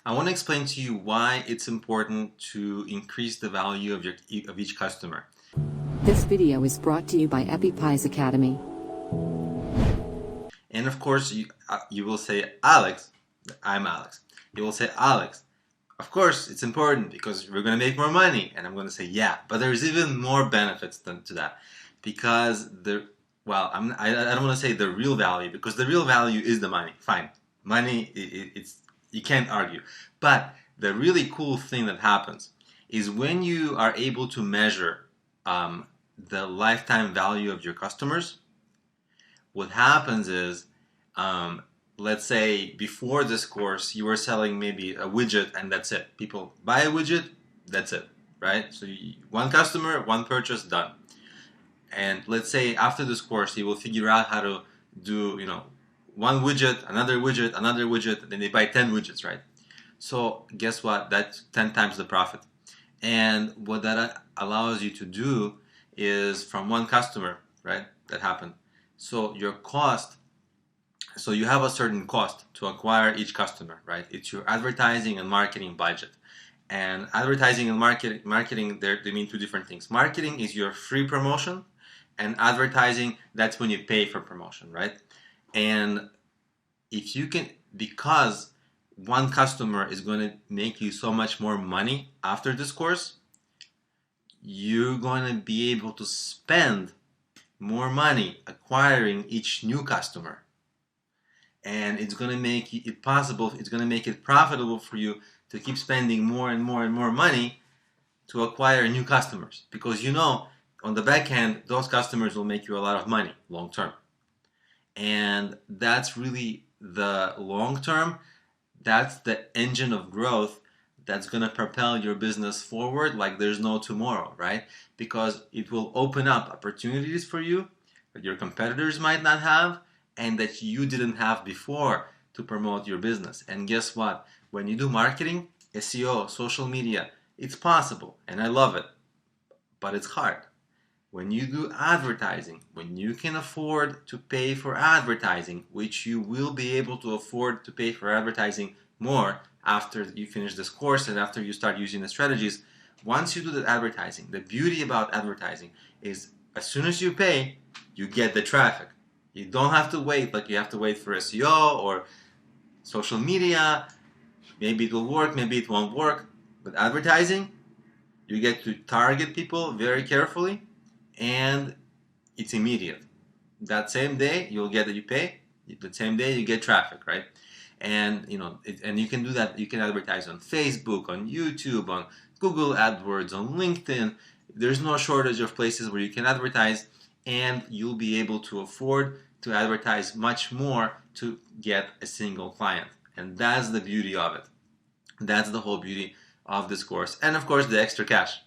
I want to explain to you why it's important to increase the value of each customer. This video is brought to you by EpiPies Academy. And of course, you will say, Alex, I'm Alex. You will say, Alex, of course it's important because we're going to make more money. And I'm going to say, yeah, but there's even more benefits to that. Because I don't want to say the real value, because the real value is the money. Fine. Money, you can't argue. But the really cool thing that happens is when you are able to measure the lifetime value of your customers, what happens is, let's say before this course, you were selling maybe a widget and that's it. People buy a widget, that's it, right? So one customer, one purchase, done. And let's say after this course, you will figure out how to do, one widget, another widget, then they buy 10 widgets, right? So guess what? That's 10 times the profit. And what that allows you to do is from one customer, right? That happened. So your cost, so you have a certain cost to acquire each customer, right? It's your advertising and marketing budget. And advertising and marketing, they mean two different things. Marketing is your free promotion, and advertising, that's when you pay for promotion, right? And if you can, because one customer is going to make you so much more money after this course, you're going to be able to spend more money acquiring each new customer. And it's going to make it possible, it's going to make it profitable for you to keep spending more and more and more money to acquire new customers. Because on the back end, those customers will make you a lot of money long term. And that's really the long term, that's the engine of growth that's going to propel your business forward like there's no tomorrow, right? Because it will open up opportunities for you that your competitors might not have and that you didn't have before to promote your business. And guess what? When you do marketing, SEO, social media, it's possible and I love it, but it's hard. When you do advertising, when you can afford to pay for advertising, which you will be able to afford to pay for advertising more after you finish this course and after you start using the strategies, once you do the advertising, the beauty about advertising is as soon as you pay, you get the traffic. You don't have to wait like you have to wait for SEO or social media. Maybe it will work, maybe it won't work. With advertising, you get to target people very carefully and it's immediate. That same day you'll get that you pay, the same day you get traffic, right? And and you can do that. You can advertise on Facebook, on YouTube, on Google AdWords, on LinkedIn. There's no shortage of places where you can advertise, and you'll be able to afford to advertise much more to get a single client. And that's the beauty of it. That's the whole beauty of this course. And of course, the extra cash.